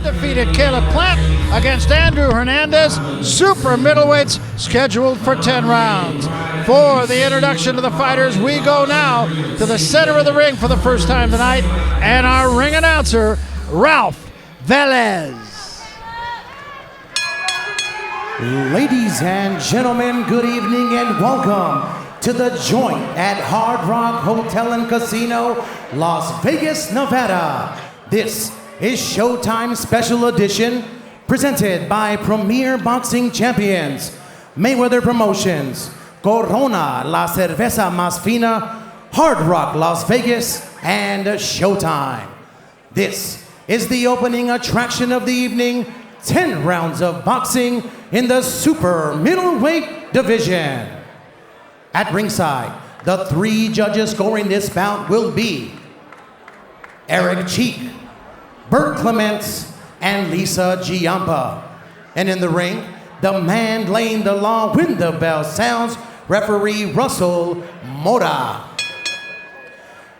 undefeated Caleb Plant against Andrew Hernandez, super middleweights scheduled for 10 rounds. For the introduction to the fighters, we go now to the center of the ring for the first time tonight, and our ring announcer, Ralph Velez. Ladies and gentlemen, good evening and welcome to the joint at Hard Rock Hotel and Casino, Las Vegas, Nevada. This is Showtime Special Edition, presented by Premier Boxing Champions, Mayweather Promotions, Corona, La Cerveza Más Fina, Hard Rock Las Vegas, and Showtime. This is the opening attraction of the evening, 10 rounds of boxing in the super middleweight division. At ringside, the 3 judges scoring this bout will be Eric Cheek, Bert Clements, and Lisa Giampa. And in the ring, the man laying the law when the bell sounds, referee Russell Mora.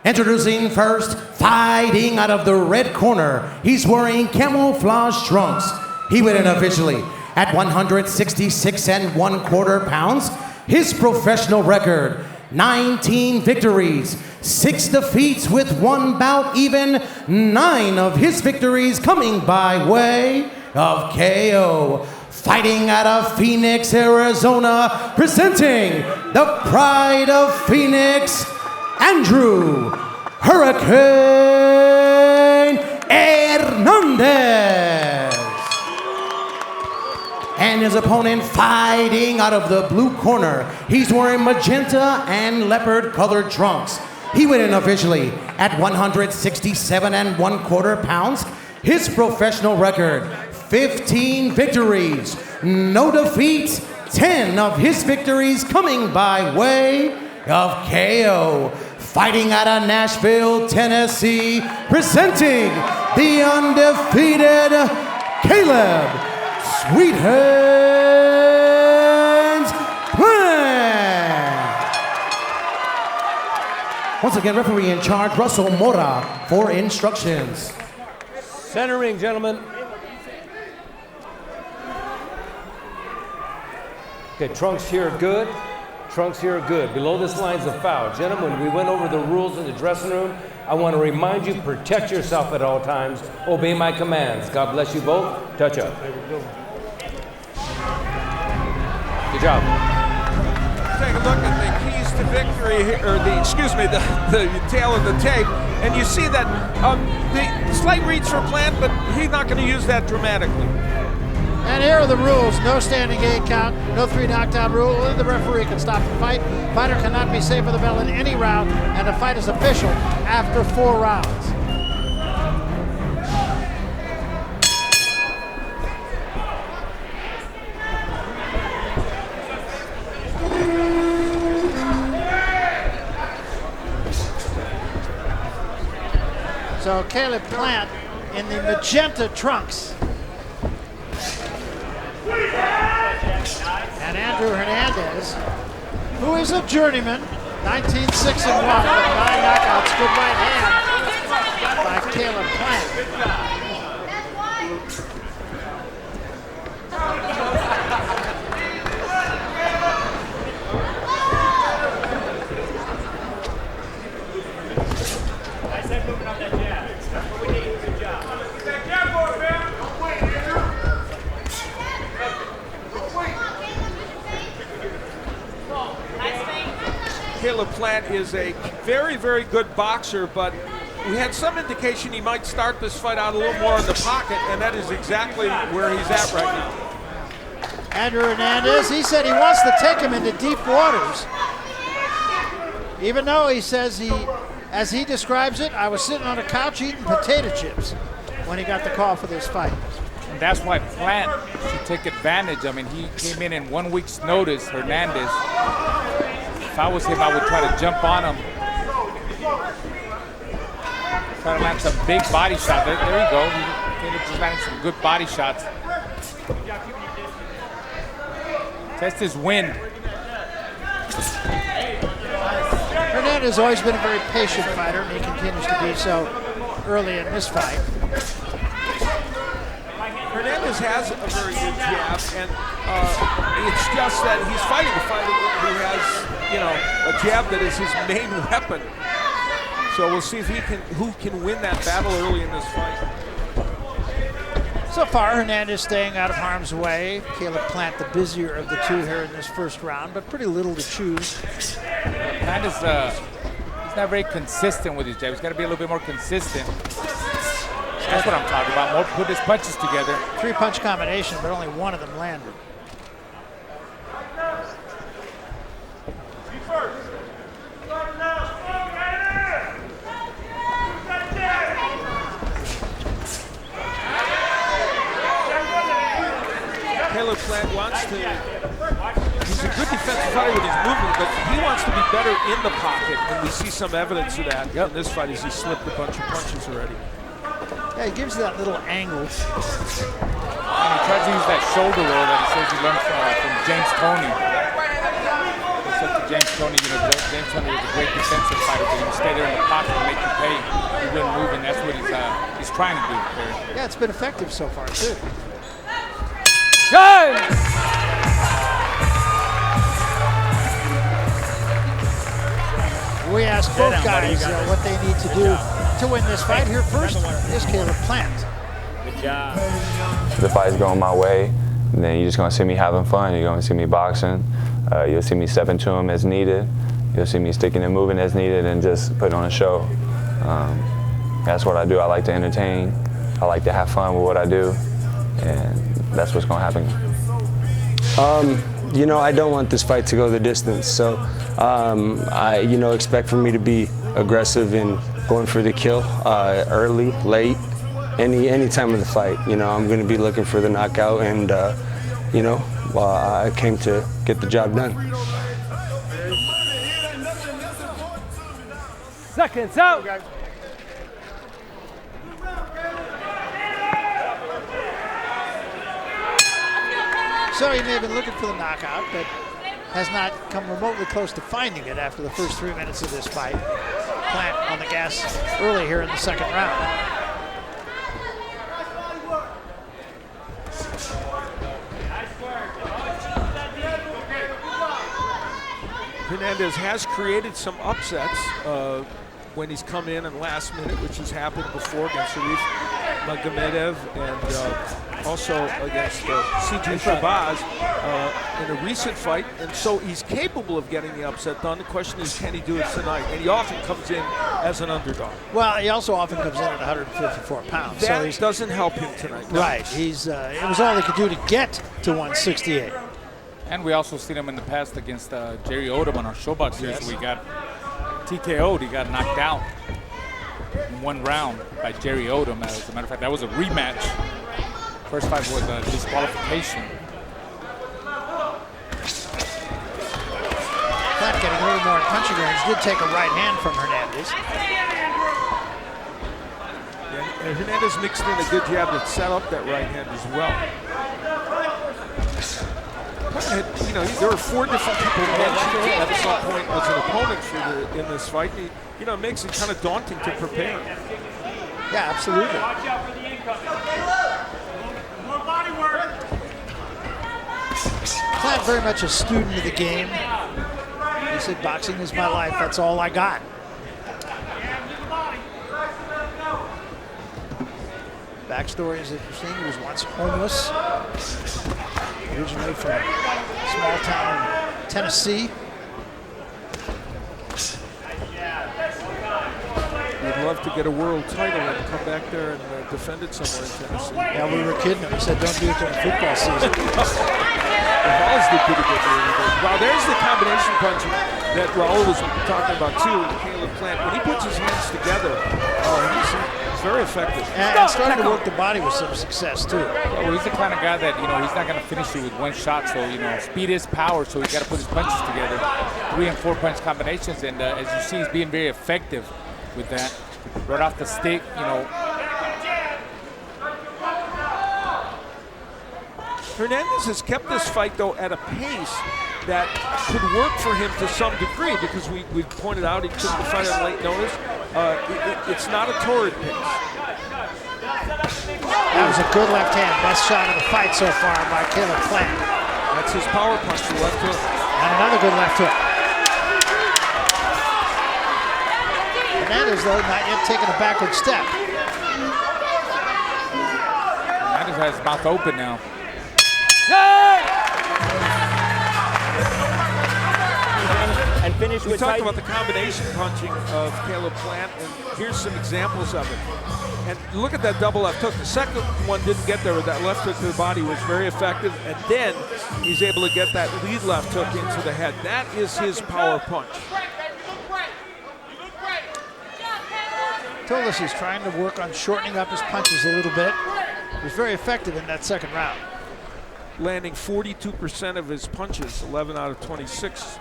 Introducing first, fighting out of the red corner, he's wearing camouflage trunks. He went in officially at 166 1/4 pounds. His professional record, 19 victories, 6 defeats with 1 bout, even 9 of his victories coming by way of KO. Fighting out of Phoenix, Arizona, presenting the pride of Phoenix, Andrew Hurricane Hernandez. And his opponent fighting out of the blue corner. He's wearing magenta and leopard colored trunks. He went in officially at 167 1/4 pounds. His professional record, 15 victories, no defeats, 10 of his victories coming by way of KO. Fighting out of Nashville, Tennessee, presenting the undefeated Caleb Sweet Hands Plant. Once again, referee in charge, Russell Mora, for instructions. Center ring, gentlemen. Okay, trunks here are good. Trunks here are good. Below this line's a foul. Gentlemen, we went over the rules in the dressing room. I want to remind you, protect yourself at all times. Obey my commands. God bless you both. Touch up. Good job. Take a look at the keys to victory, or the tail of the tape, and you see that the slight reach for Plant, but he's not going to use that dramatically. And here are the rules. No standing 8 count, no 3 knockdown rule. Only the referee can stop the fight. Fighter cannot be saved for the bell in any round, and the fight is official after 4 rounds. So Caleb Plant in the magenta trunks. And Andrew Hernandez, who is a journeyman, 19-6-1 with 9 knockouts, good right hand by Caleb Plant. I said moving on that jab. That's what we need. Good job. Caleb Plant is a very, very good boxer, but we had some indication he might start this fight out a little more in the pocket, and that is exactly where he's at right now. Andrew Hernandez, he said he wants to take him into deep waters. Even though he says as he describes it, I was sitting on a couch eating potato chips when he got the call for this fight. And that's why Plant should take advantage. I mean, he came in 1 week's notice, Hernandez. If I was him, I would try to jump on him. Try to land some big body shots. There you go. He just landed some good body shots. Test his wind. Hernandez has always been a very patient fighter, and he continues to be so early in this fight. Hernandez has a very good jab, and it's just that he's fighting a fighter who has, you know, a jab that is his main weapon. So we'll see if who can win that battle early in this fight. So far, Hernandez staying out of harm's way. Caleb Plant, the busier of the two here in this first round, but pretty little to choose. Plant is he's not very consistent with his jab. He's got to be a little bit more consistent. That's what I'm talking about. More put his punches together. 3-punch combination, but only one of them landed. Caleb Plant wants to, he's a good defensive fighter with his movement, but he wants to be better in the pocket, and we see some evidence of that in this fight as he slipped a bunch of punches already. Yeah, he gives you that little angle. And he tries to use that shoulder roll that he says he learned from James Toney. It's up to James Toney. You know, James Toney was a great defensive fighter, but he would stay there in the pocket and make you pay. He wouldn't move, and that's what he's trying to do there. Yeah, it's been effective so far, too. Good! We asked both guys what they need to do to win this fight. Here first is Caleb Plant. Good job. The fight's going my way, and then you're just going to see me having fun. You're going to see me boxing. You'll see me stepping to him as needed. You'll see me sticking and moving as needed and just putting on a show. That's what I do. I like to entertain. I like to have fun with what I do, and that's what's going to happen. You know, I don't want this fight to go the distance, so you know, expect for me to be aggressive in going for the kill, early, late, any time of the fight. You know, I'm going to be looking for the knockout, and you know, I came to get the job done. Seconds out. So he may have been looking for the knockout, but has not come remotely close to finding it after the first 3 minutes of this fight. Plant on the gas early here in the second round. Hernandez has created some upsets when he's come in last minute, which has happened before against Sharif Magomedev and also against C.J. Shabazz in a recent fight. And so he's capable of getting the upset done. The question is, can he do it tonight? And he often comes in as an underdog. Well, he also often comes in at 154 pounds. That doesn't help him tonight. No. Right. It was all he could do to get to 168. And we also seen him in the past against Jerry Odom on our Showbox series. Yes. We got TKO'd. He got knocked out in 1 round by Jerry Odom. As a matter of fact, that was a rematch. First fight was a disqualification. Plant getting a little more in punching range. Did take a right hand from Hernandez. And Hernandez mixed in a good jab that set up that right hand as well. You know, there are 4 different people mentioned at some point as an opponent in this fight. You know, it makes it kind of daunting to prepare. Yeah, absolutely. Watch out for the incoming. More body work. Plant very much a student of the game. He said, boxing is my life. That's all I got. Backstory is interesting. He was once homeless. Originally from a small town in Tennessee. He'd love to get a world title and come back there and defend it somewhere in Tennessee. Yeah, we were kidding him. We said, don't do it during football season. Raul's the pretty good move. Wow, there's the combination punch that Raul was talking about too, Caleb Plant. When he puts his hands together, he's very effective. And starting to work the body with some success too. Well, he's the kind of guy that, you know, he's not going to finish you with 1 shot. So, you know, speed is power. So he's got to put his punches together. 3 and 4 punch combinations. And as you see, he's being very effective with that. Right off the stick, you know. Hernandez has kept this fight, though, at a pace that could work for him to some degree because we pointed out he took the fight on late notice. It's not a torrid pace. That was a good left hand. Best shot of the fight so far by Caleb Plant. That's his power punch, the left hook. And another good left hook. Hernandez, though, not yet taking a backward step. Hernandez has his mouth open now. And finish We with talked tight. about the combination punching of Caleb Plant, and here's some examples of it. And look at that double left hook. The second one didn't get there, but that left hook to the body was very effective, and then he's able to get that lead left hook into the head. That is his power punch. Told us he's trying to work on shortening up his punches a little bit. He was very effective in that second round. Landing 42% of his punches, 11 out of 26.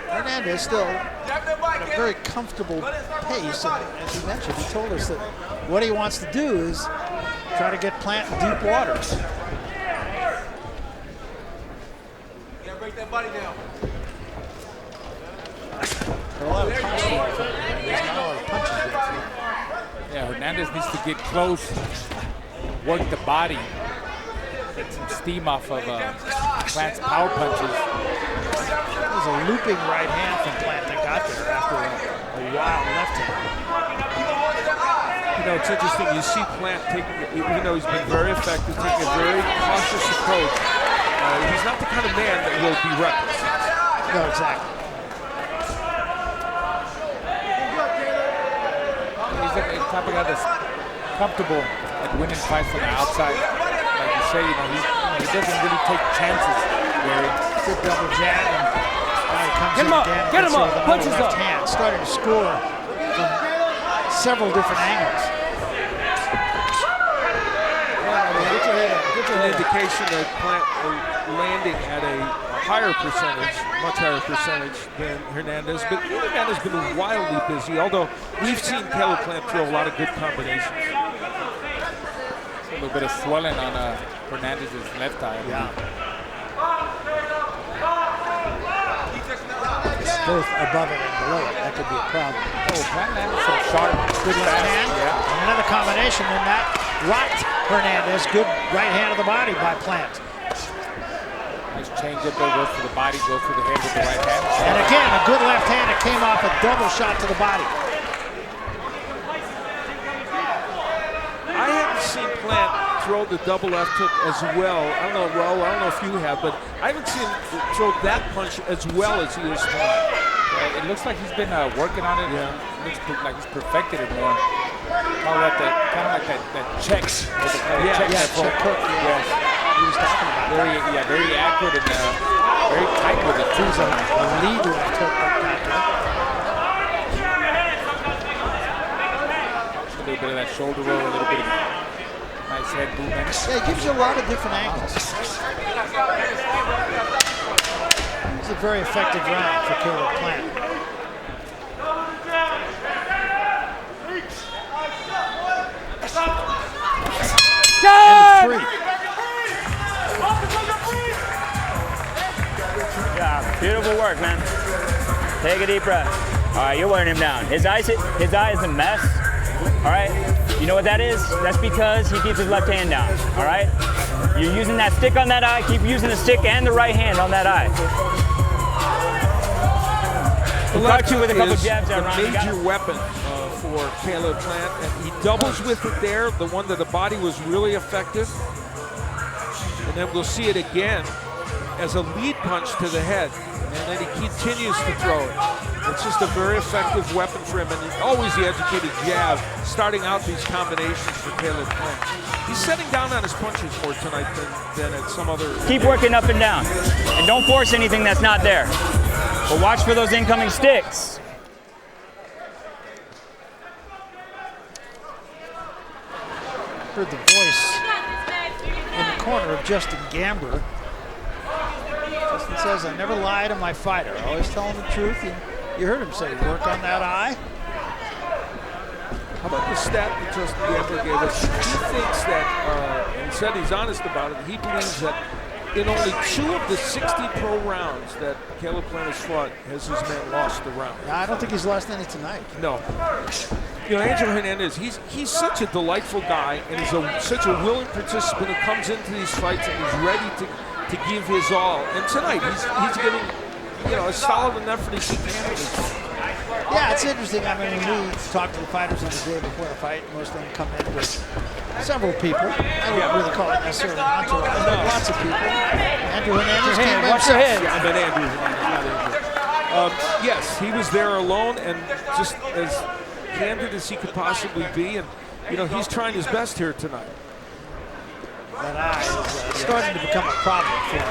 Hernandez still at a very comfortable pace. And as he mentioned, he told us that what he wants to do is try to get Plant in deep waters. Break that body down. A lot of punches. There's not a lot of punches there. Yeah, Hernandez needs to get close, work the body, get some steam off of Plant's power punches. It was a looping right hand from Plant that got there after a wild left hand. You know, it's interesting. You see Plant taking, even though he's been very effective, taking a very cautious approach. He's not the kind of man that will be reckless. No, exactly. He's the type of guy that's comfortable at winning fights from the outside. Like you say, he doesn't really take chances. Good double jab. And now he comes Get him in up, again, get him gets up, with another punches left up. hand, starting to score from several different angles. An indication that Plant landing at a higher percentage, much higher percentage than Hernandez. But Hernandez has been wildly busy, although we've seen Caleb Plant throw a lot of good combinations. A little bit of swelling on Hernandez's left eye. Yeah. It's both above it and below it. That could be a problem. Oh, Plant landed some sharp, Good left hand. Yeah. And another combination, and that rocked Hernandez. Good right hand of the body by Plant. Nice change up there, goes for the body, goes for the head with the right hand. And again, a good left hand that came off a double shot to the body. I haven't seen Plant throw the double left hook as well. I don't know if you have, but I haven't seen him throw that punch as well as he is throwing. Yeah, it looks like he's been working on it. Yeah. It looks like he's perfected it more. Kind of like that check. Check hook. Yes. He was talking about Very accurate and very tight with it too. a lead left hook that got there. A little bit of that shoulder roll, a little bit of nice head movement. Yeah, it gives you a lot of different angles. It's a very effective round for Caleb Plant. And a 3. Yeah, beautiful work, man. Take a deep breath. All right, you're wearing him down. His eye is a mess. All right, you know what that is? That's because he keeps his left hand down. All right, you're using that stick on that eye. Keep using the stick and the right hand on that eye. He caught you with a couple jabs there, Ron. The major weapon for Caleb Plant, and he doubles with it there. The one to the body was really effective, and then we'll see it again as a lead punch to the head, and then he continues to throw it. It's just a very effective weapon for him, and always the educated jab, starting out these combinations for Caleb Plant. He's setting down on his punches more tonight than at some other. Keep working up and down, and don't force anything that's not there. But watch for those incoming sticks. Heard the voice in the corner of Justin Gamber. Justin says, I never lie to my fighter. I always tell him the truth. And you heard him say, work on that eye. How about the stat that Justin Gambler gave us? He thinks that, and said he's honest about it, he believes that in only 2 of the 60 pro rounds that Caleb Plant has fought has his man lost the round. Yeah, I don't think he's lost any tonight. No. You know, Andrew Hernandez, he's such a delightful guy, and he's such a willing participant who comes into these fights and he's ready to give his all. And tonight, he's giving, you know, as solid an effort as he can. Yeah, it's interesting. I mean, when we talk to the fighters on the day before the fight, most of them come in with several people. I wouldn't really call it necessarily an entourage, but lots of people. Andrew Hernandez came by Watch your head. Yeah, I meant Andrew Hernandez, not Andrew. Yes, he was there alone and just as candid as he could possibly be. And, you know, he's trying his best here tonight. That eye is starting to become a problem for him.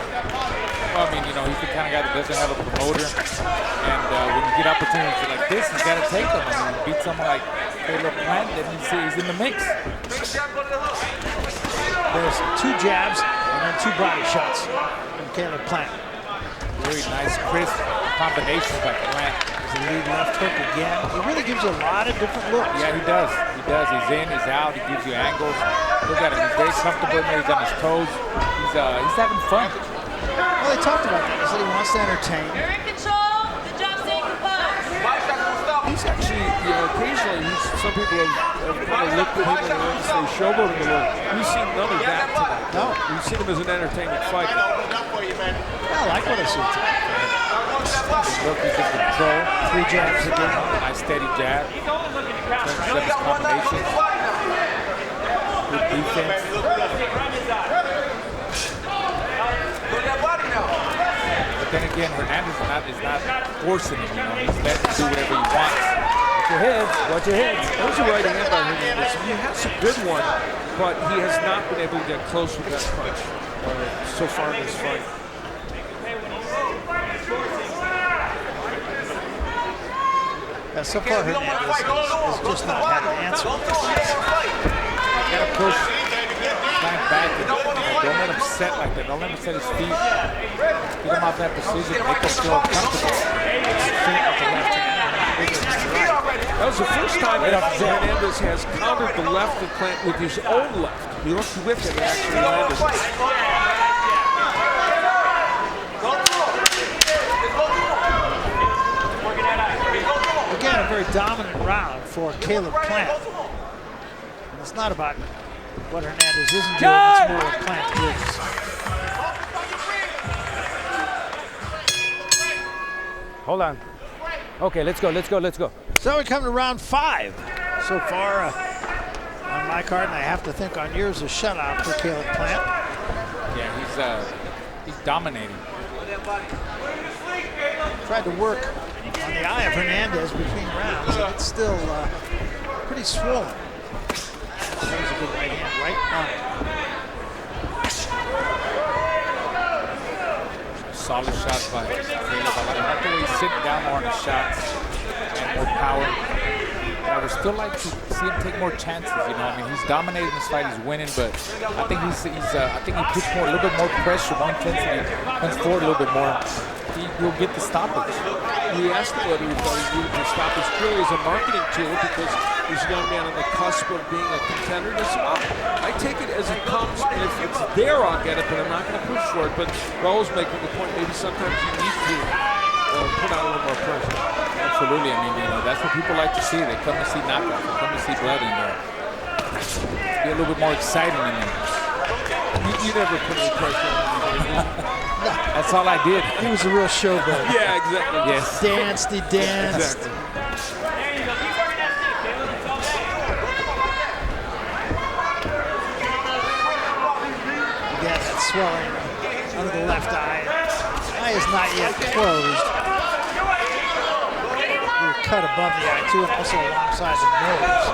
Well, I mean, you know, he's the kind of guy that doesn't have a promoter. And when you get opportunities like this, he's got to take them. I mean, you beat someone like Caleb Plant, then he's in the mix. There's 2 jabs and then 2 body shots from Caleb Plant. Very nice, crisp combinations by Plant. There's a lead left hook again. He really gives you a lot of different looks. Yeah, he does. He does. He's in, he's out. He gives you angles. Look at him. He's very comfortable in there. He's on his toes. He's having fun. Well, they talked about that. They said he wants to entertain. You're in control. The job staying composed. He's actually, you know, occasionally, some people have kind of looked at him and say showboating a little. We've seen none of that tonight. No. We've seen him as an entertainment fighter. I like what I see tonight. Look, he's in control. 3 jabs again. Nice steady jab. Turns up his combinations. Good defense. But then again, Hernandez is not forcing him, you know. He's letting him do whatever he wants. Watch your heads. Watch your heads. That was a right hand by Hernandez. He has a good one, but he has not been able to get close with that punch so far in this fight. So far, Hernandez has just not had an answer. You gotta push Plant back. Don't let him set like that. Don't let him set his feet. Get him off that position. Make him feel comfortable. That was the first time that Hernandez has countered the left of Plant with his own left. He looked with it and actually landed. Again, a very dominant round for Caleb Plant. And it's not about what Hernandez isn't doing, it's more what Plant is. Hold on. Okay, let's go. So we come to round 5. So far on my card, and I have to think on yours, a shutout for Caleb Plant. Yeah, he's dominating. Tried to work on the eye of Hernandez between rounds, and it's still pretty swollen. That was a good right hand, right on it. Solid shots by Caleb. I like the way he's sitting down more on his shots and more power. I would still like to see him take more chances. You know, I mean, he's dominating this fight, he's winning, but I think I think he puts a little bit more pressure, more intensity, comes forward a little bit more. He'll get the stoppage. We asked him whether he thought he needed the stoppage purely as a marketing tool because he's a young man on the cusp of being a contender. I take it as it comes, and if it's there, I'll get it, but I'm not going to push for it. But Raul's making the point, maybe sometimes you need to put out a little more pressure. Absolutely. I mean, you know, that's what people like to see. They come to see knockouts. They come to see blood in there. Be a little bit more exciting in there. You never put any pressure on him. That's all I did. He was a real showboat. Yeah, exactly. Yes. He danced. Exactly. Again, that swelling under the left eye. Eye is not yet closed. Cut above the eye too, and also alongside the nose.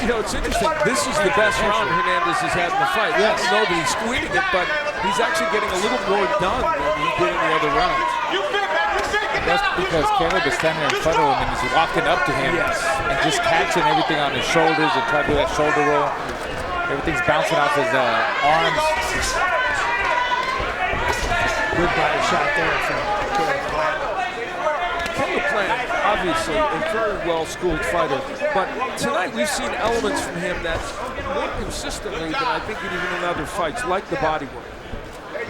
You know, it's interesting. This is the best round Hernandez has had in the fight. Yes. I don't know that he's squeezing it, but he's actually getting a little more done than he did in the other rounds. That's because Caleb is standing in front of him and he's walking up to him and just catching everything on his shoulders and trying to do that shoulder roll. Everything's bouncing off his arms. Good body shot there from Caleb Plant. Caleb Plant obviously a very well-schooled fighter. But tonight we've seen elements from him that more consistently than I think even in other fights, like the body work.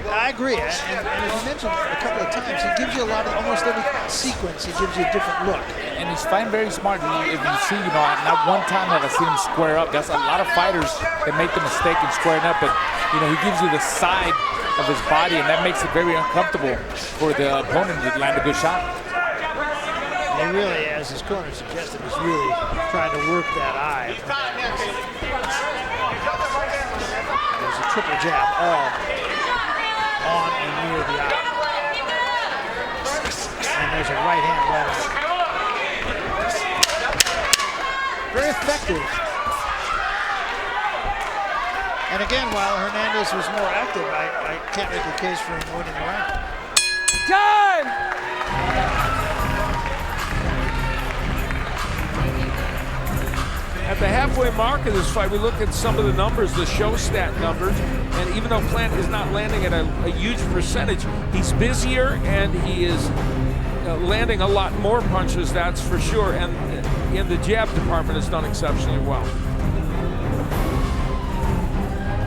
I agree, and as you mentioned a couple of times, he gives you a lot of, almost every sequence, he gives you a different look. And he's fighting very smart. If you see, not one time have I seen him square up. That's a lot of fighters that make the mistake in squaring up, but he gives you the side of his body, and that makes it very uncomfortable for the opponent to land a good shot. He really, as his corner suggested, is really trying to work that eye. There's a triple jab, all on and near the eye. And there's a right hand right on. Very effective. And again, while Hernandez was more active, I can't make a case for him winning the round. Time! At the halfway mark of this fight, we look at some of the numbers, the show stat numbers, and even though Plant is not landing at a huge percentage, he's busier and he is landing a lot more punches, that's for sure, and in the jab department has done exceptionally well.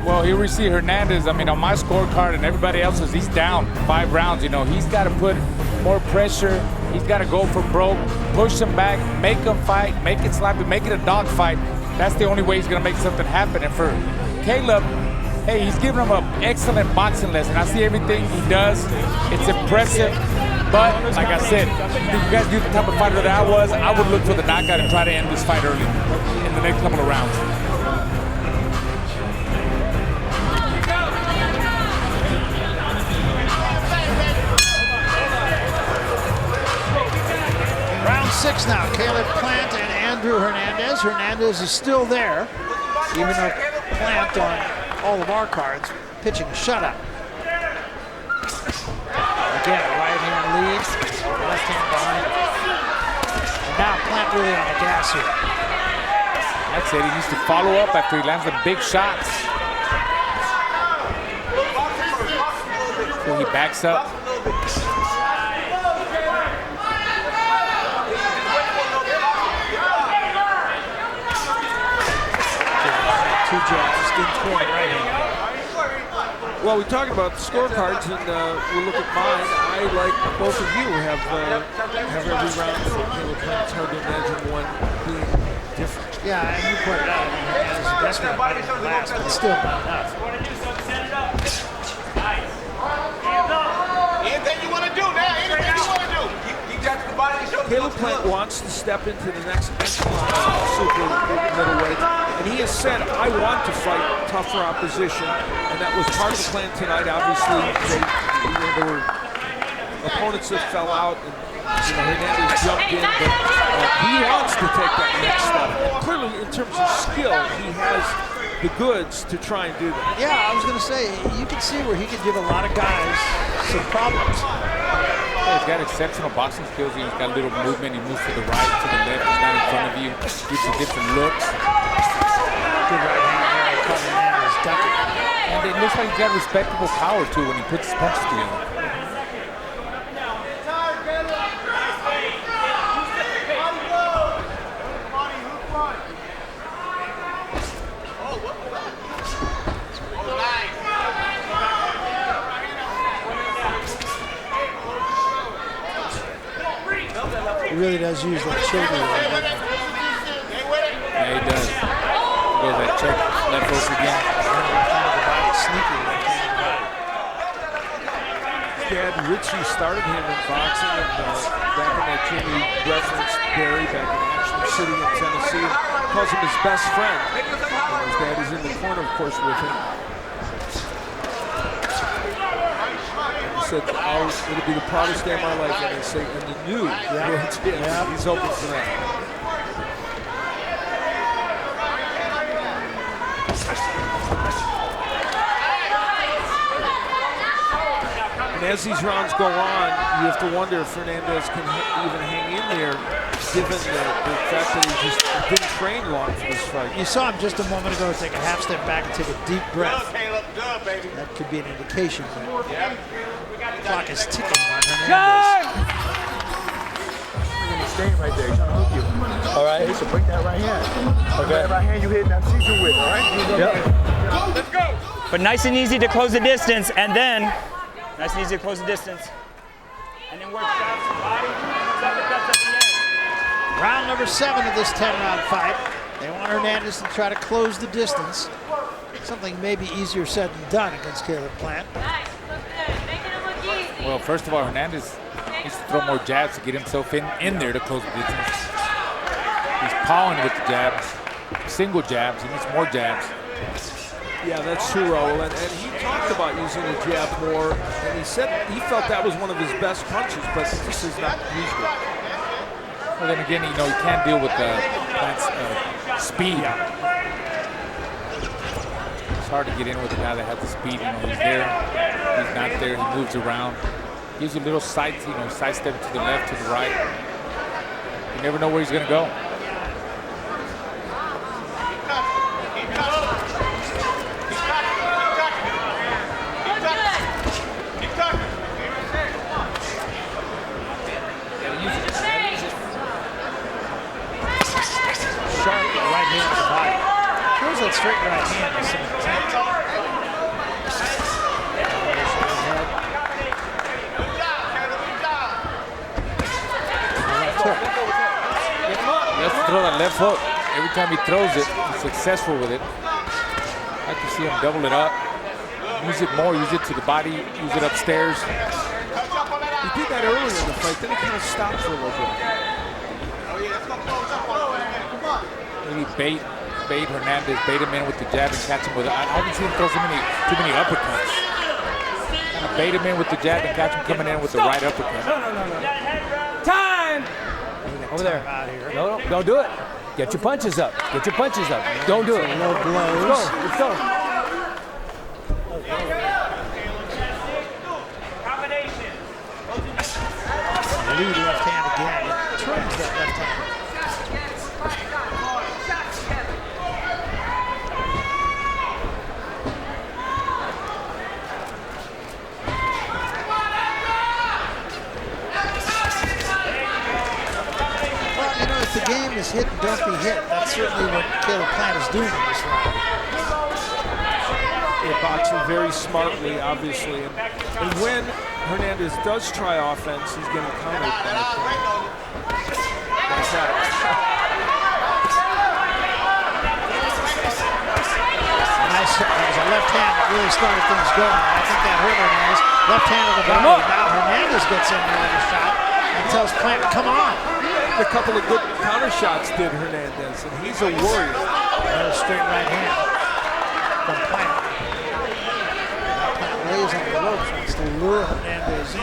Well, here we see Hernandez. I mean, on my scorecard and everybody else's, he's down 5 rounds. He's got to put more pressure. He's got to go for broke, push him back, make him fight, make it sloppy, make it a dog fight. That's the only way he's going to make something happen. And for Caleb, hey, he's giving him an excellent boxing lesson. I see everything he does. It's impressive. But, like I said, if you guys knew the type of fighter that I was, I would look for the knockout and try to end this fight early in the next couple of rounds. Round 6 now, Caleb Plant and Andrew Hernandez. Hernandez is still there, even though Plant on all of our cards pitching a shutout. Again, right hand leads, left hand behind him. And now Plant really on the gas here. That's it, he needs to follow up after he lands the big shots. So he backs up. Two jabs, good corner right hand. Well, we talked about the scorecards, and we'll look at mine. I, like both of you, have every round for Caleb Plant. It's hard to imagine one being different. Yeah, and you pointed out, Hernandez is the best one by the last, but it's still not enough. Anything you want to do now, anything you want to do. You got the body to show. Caleb Plant wants to step into the next echelon of super middleweight, and he has said, I want to fight tougher opposition, and that was part of the plan tonight. Obviously, there were opponents that fell out, and Hernandez jumped in, but he wants to take that next step. Clearly, in terms of skill, he has the goods to try and do that. Yeah, I was going to say, you can see where he could give a lot of guys some problems. He's got exceptional boxing skills. He's got a little movement. He moves to the right, to the left. He's not in front of you. Gives you different looks. Good right hand there. Caught Hernandez ducking. And it looks like he's got respectable power, too, when he puts his punches together. He really does use that shoulder. Yeah, he does. He goes that check, left hook again. Sneaky. Dad Ritchie started him in boxing, and back in that Jimmy referenced Barry back in Ashland City in Tennessee, and calls him his best friend. And his dad is in the corner, of course, with him. Said, it'll be the proudest day of my life, and they say, and he knew he's hoping for that. And as these rounds go on, you have to wonder if Hernandez can even hang in there, given the fact that he just didn't train long for this fight. You saw him just a moment ago take a half step back and take a deep breath. That could be an indication. The clock is ticking on Hernandez. game right there. He's trying to hook you. All right. So break that right hand. Okay. That right hand you hit that seizure with, all right? Yep. Let's go. But nice and easy to close the distance, and then nice and easy to close the distance, and then work shots and body. Uppercuts at the end. Round number 7 of this 10-round fight. They want Hernandez to try to close the distance. Something maybe easier said than done against Caleb Plant. Nice, look good. Making it look easy. Well, first of all, Hernandez needs to throw more jabs to get himself in there to close the distance. He's pawing with the jabs, single jabs. He needs more jabs. Yeah, that's true, Raul. And he talked about using the jab more, and he said he felt that was one of his best punches, but this is not used it. Well, then again, you know, you can't deal with Plant's speed. It's hard to get in with a guy that has the speed. You know, he's there, he's not there, he moves around. Gives you a little side, you know, sidestep to the left, to the right. You never know where he's gonna go. That straight right hand with some intent. Let's throw that left hook. Every time he throws it, he's successful with it. I can see him double it up. Use it more, use it to the body, use it upstairs. He did that earlier in the fight, then he kind of stopped for a little bit. Maybe bait Hernandez, bait him in with the jab and catch him with it. I haven't seen him throw too many uppercuts. Kind of bait him in with the jab and catch him coming in with the right uppercut. No. Time! Over there. No, don't do it. Get your punches up. Get your punches up. Don't do it. Low blows. Let's go. Lead left hand again. It turns that left hand. The game is hit and don't be hit. That's certainly what Caleb Plant is doing in this round. They're boxing very smartly, obviously. And when Hernandez does try offense, he's getting countered by Plant. That's that. Nice. That was a left hand that really started things going. I think that hurt Hernandez. Left hand of the body. Now Hernandez gets in there with a shot and tells Plant, come on. A couple of good counter shots did Hernandez, and he's a warrior. Another straight right hand from Plant. Plant lays on the ropes, wants to lure Hernandez in.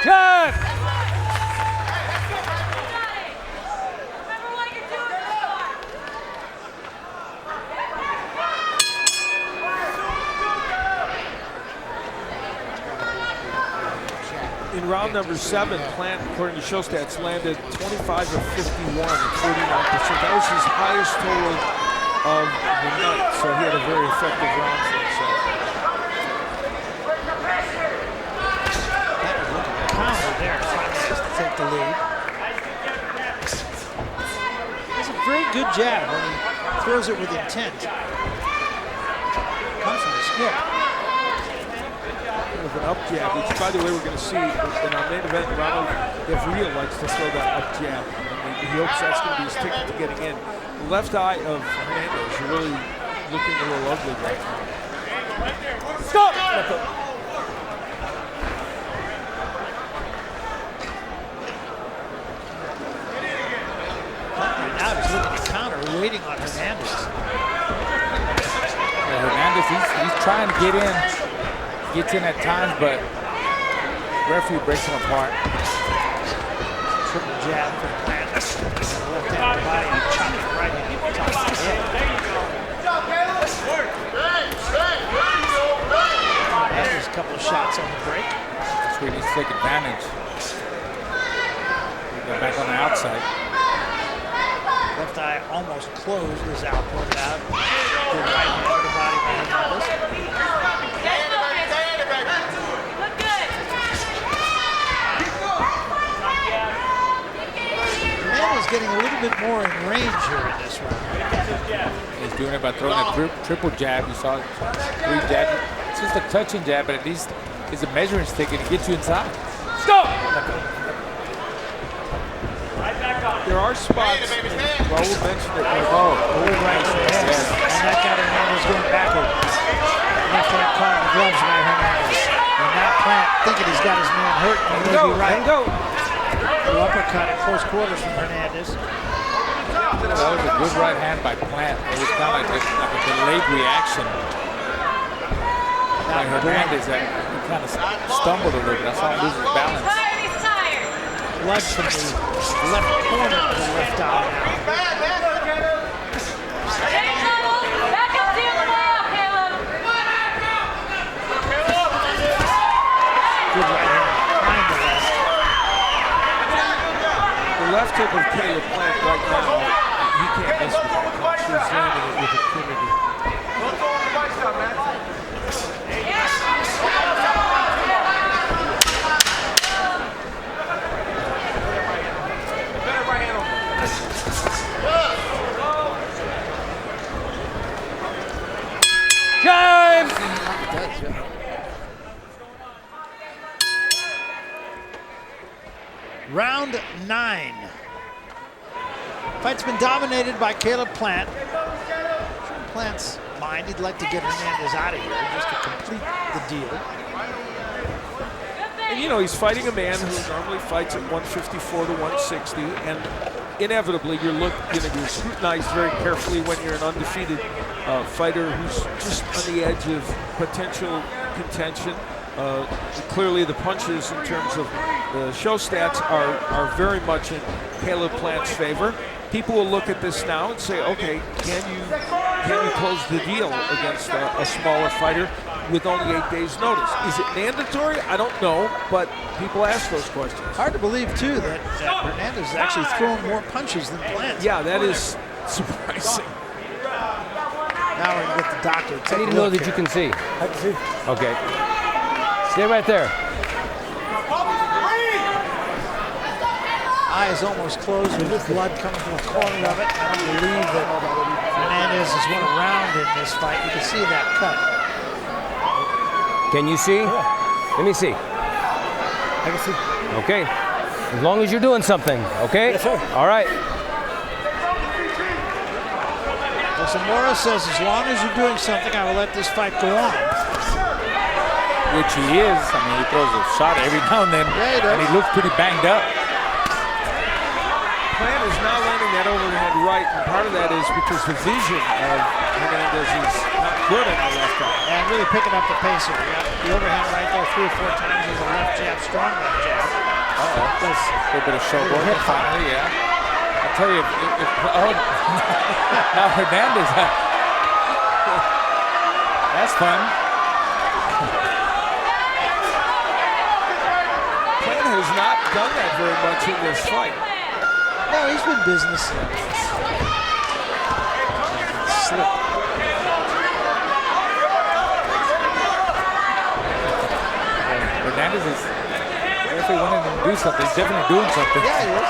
Cut! In round number 7, Plant, according to Showstats, landed 25 of 51 at 49%. That was his highest total of the night, so he had a very effective round for himself. That was looking at counter there, trying to take the lead. It's a very good jab when he throws it with intent. Comes from the skip. With an up jab, which by the way we're going to see in our main event, Ronald Devria likes to throw that up jab. And he hopes that's going to be his ticket to getting in. The left eye of Hernandez is really looking a little ugly right now. Stop! Right now he's looking at counter, waiting on Hernandez. Yeah, Hernandez, he's trying to get in. Gets in at times, but referee breaks him apart. Triple jab for Plant. Left hand body and chop it right in the top of the head. There's a couple of shots on the break. That's where he needs to take advantage. Go back on the outside. Left eye almost closed, as Al pointed out. Good right hand to the body by Hernandez. Look good. Hernandez getting a little bit more in range here in this round. He's doing it by throwing a triple jab. You saw 3 jabs. It's just a touching jab, but at least it's a measuring stick and it gets you inside. Stop! There are spots, Raul mentioned it. Oh, right to the head. Yes. And that got Hernandez going backward. Left hand caught in the gloves by Hernandez. And now Plant thinking he's got his man hurt. And he'll be right. Go. The uppercut at close quarters from Hernandez. That was a good right hand by Plant. It was kind of like a delayed reaction by Hernandez that he kind of stumbled a little bit. I saw him lose his balance. Tired, he's tired. Blood from the left corner of the left eye now. Back up the other way out, Caleb. Good right hand behind the left. The left hook of Caleb Plant right now, he can't miss with that punch. He's landing it with impunity. Time! Round 9. Fight's been dominated by Caleb Plant. From Plant's mind, he'd like to get Hernandez out of here just to complete the deal. And you know, he's fighting a man who normally fights at 154 to 160, and inevitably you're going to be scrutinized very carefully when you're an undefeated fighter who's just on the edge of potential contention. Clearly the punches in terms of the show stats are very much in Caleb Plant's favor. People will look at this now and say, okay, can you close the deal against a smaller fighter with only 8 days notice? Is it mandatory? I don't know, but people ask those questions. Hard to believe, too, that Hernandez is actually throwing more punches than Plant. Yeah, that is surprising. Now we're going to get the doctor. I need to know that you can see. I can see. Okay. Stay right there. Eye is almost closed with blood coming from the corner of it. I don't believe that Hernandez has won a round in this fight. You can see that cut. Can you see? Yeah. Let me see. I can see. Okay. As long as you're doing something, okay? Yes, sir. All right. Well, Zamora says, as long as you're doing something, I will let this fight go on. Which he is. I mean, he throws a shot every now and then, Yeah, he does. and he looks pretty banged up. Plant is now landing that overhand right, and part of that is because the vision of Hernandez is not good in the left eye. And really picking up the pace here. Yeah, the overhand right there 3 or 4 times. There's a left jab, strong left jab. Uh-oh. Does A little bit of showboat hip hop. finally, yeah. I tell you, now Hernandez, that's fun. Plant has not done that very much in this fight. No, he's been business. Slip. Hernandez is, if he wanted to do something, he's definitely doing something. Yeah, he is.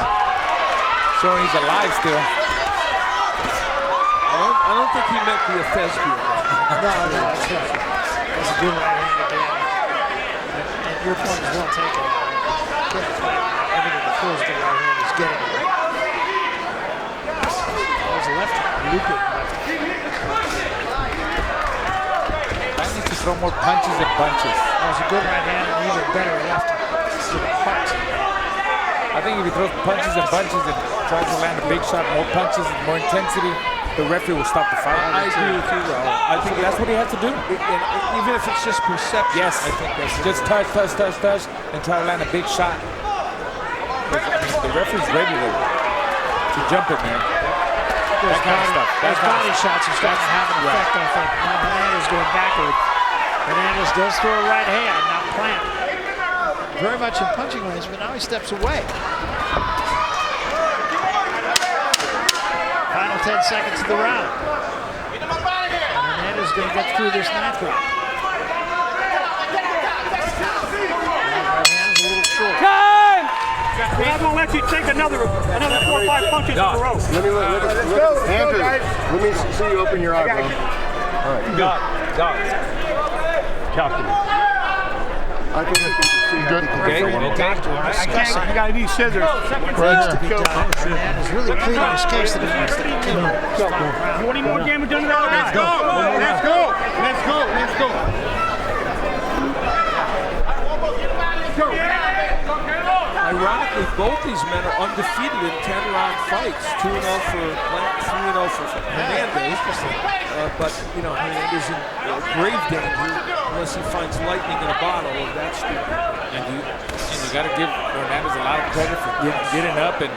Showing he's alive still. I don't think he meant the thespian. No, that's right. That's a good right hand again. And your point is well taken. Everything that flows to the right hand is getting it. There's a left hand. Looping left hand. I need to throw more punches and bunches. That was a good right hand and even better left to the heart. I think if he throws punches and bunches and tries to land a big shot, more punches and more intensity, the referee will stop the fight. I agree with you, Raul. I think that's what he has to do. And even if it's just perception, Yes, I think that's just touch, and try to land a big shot. I mean, the referee's ready to jump in there. Those That kind of stuff. Those body shots are starting to have an effect, I think. Now Hernandez going backward. Hernandez does throw a right hand. Now Plant. Very much in punching range, but now he steps away. 10 seconds of the round. Hernandez is going to get through this ninth round. Hands a little short. Time! We're not going to let you take another 4 or 5 punches in a row. Andrew, let me see you open your eye, bro. All right. Got it. Calculate. I think you see good. Okay. I can't. You got to need scissors. Right here. Hernandez really pleading his case that he wants to kill him. You want any more damage under that? Let's go. Ironically, both these men are undefeated in 10-round fights. 2-0 for Plant, 3-0 for Hernandez. But, you know, Hernandez in grave danger unless he finds lightning in a bottle of that stupid. And you got to give Hernandez a lot of credit for getting up and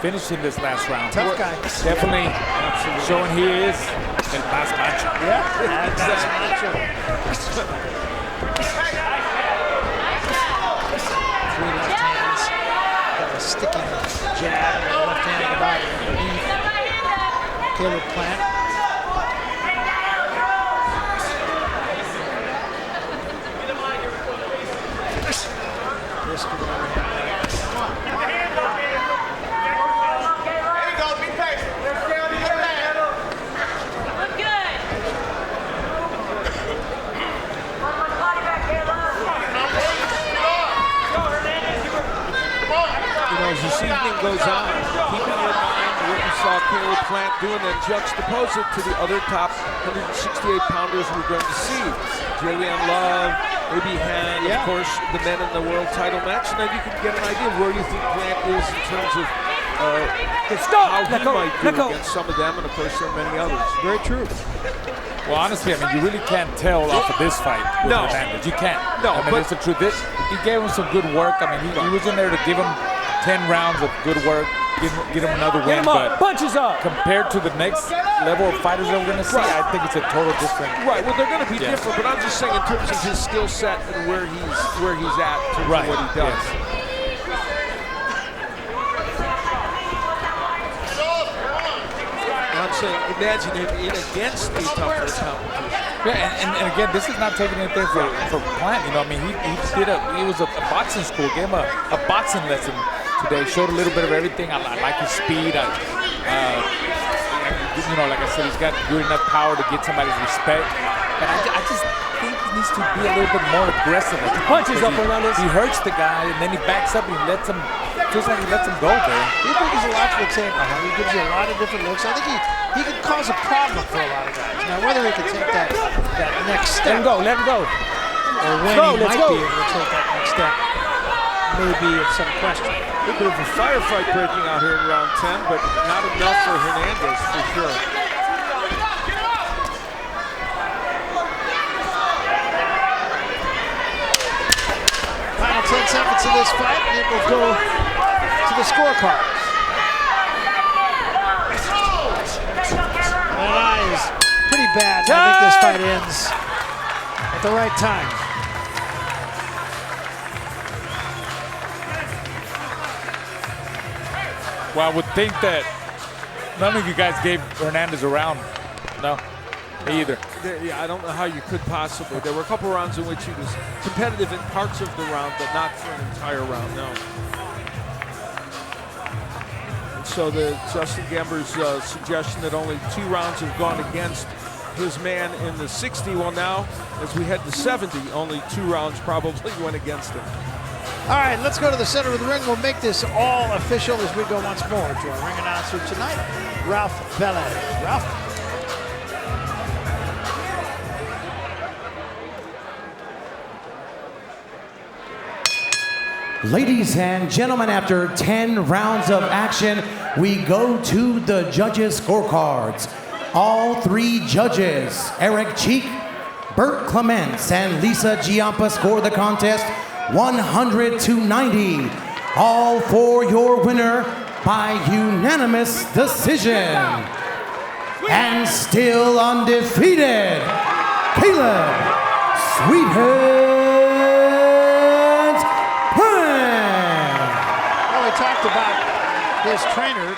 finishing this last round. Tough guy. Definitely showing he is el más macho. Yeah, that's macho. Three left hands. Got a sticky jab and a left hand in the body underneath. Caleb Plant. This could Look good. As this evening goes on, keeping in mind what we saw Caleb Plant doing and juxtapose it to the other top 168-pounders we're going to see. Julian Love, maybe Han, of course, the men in the world title match, and then you can get an idea of where you think Plant is in terms of how he might do against some of them, and of course there are many others. Very true. Well, honestly, I mean, you really can't tell off of this fight with Hernandez. You can't. No, I mean, it's the truth. He gave him some good work. I mean, he was in there to give him 10 rounds of good work, get him another win. But punches up. Compared to the next level of fighters that we're going to see, I think it's a total different. Right. Well, they're going to be different, but I'm just saying in terms of his skill set and where he's at in terms of what he does. Yes. I'm saying, imagine him in against a tougher competition. Yeah, and again, this is not taking anything for Plant. You know, I mean, he was a boxing school, gave him a boxing lesson today. Showed a little bit of everything. I like his speed. You know, like I said, he's got good enough power to get somebody's respect. But I just think he needs to be a little bit more aggressive. He punches up Hernandez. He hurts the guy, and then he backs up and he lets him. Feels like he lets him go there. He brings a lot to the table. He gives you a lot of different looks. I think he could cause a problem for a lot of guys. Now, whether he can take that next step. Let him go. Or when he might be able to take that next step may be of some question. A bit of a firefight breaking out here in round 10, but not enough for Hernandez for sure. Final 10 seconds of this fight, and it will go to the scorecards. That eye is pretty bad. I think this fight ends at the right time. Well, I would think that none of you guys gave Hernandez a round. No, me either. Yeah, I don't know how you could possibly. There were a couple rounds in which he was competitive in parts of the round, but not for an entire round, no. And so Justin Gember's suggestion that only 2 rounds have gone against his man in the 60. Well, now, as we head to 70, only 2 rounds probably went against him. All right, let's go to the center of the ring. We'll make this all official as we go once more to our ring announcer tonight, Ralph Velez. Ralph? Ladies and gentlemen, after 10 rounds of action, we go to the judges' scorecards. All 3 judges, Eric Cheek, Bert Clements, and Lisa Giampa, score the contest 100-90. All for your winner by unanimous decision. And still undefeated, Caleb Sweethead Plant. Well, we talked about his trainer,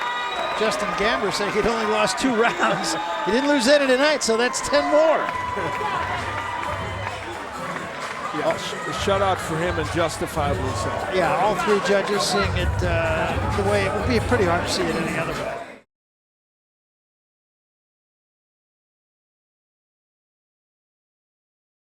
Justin Gamber saying he'd only lost 2 rounds. He didn't lose any tonight, so that's 10 more. Yeah, a shutout for him and justifiably so. Yeah, all 3 judges seeing it the way it would be pretty hard to see it any other way.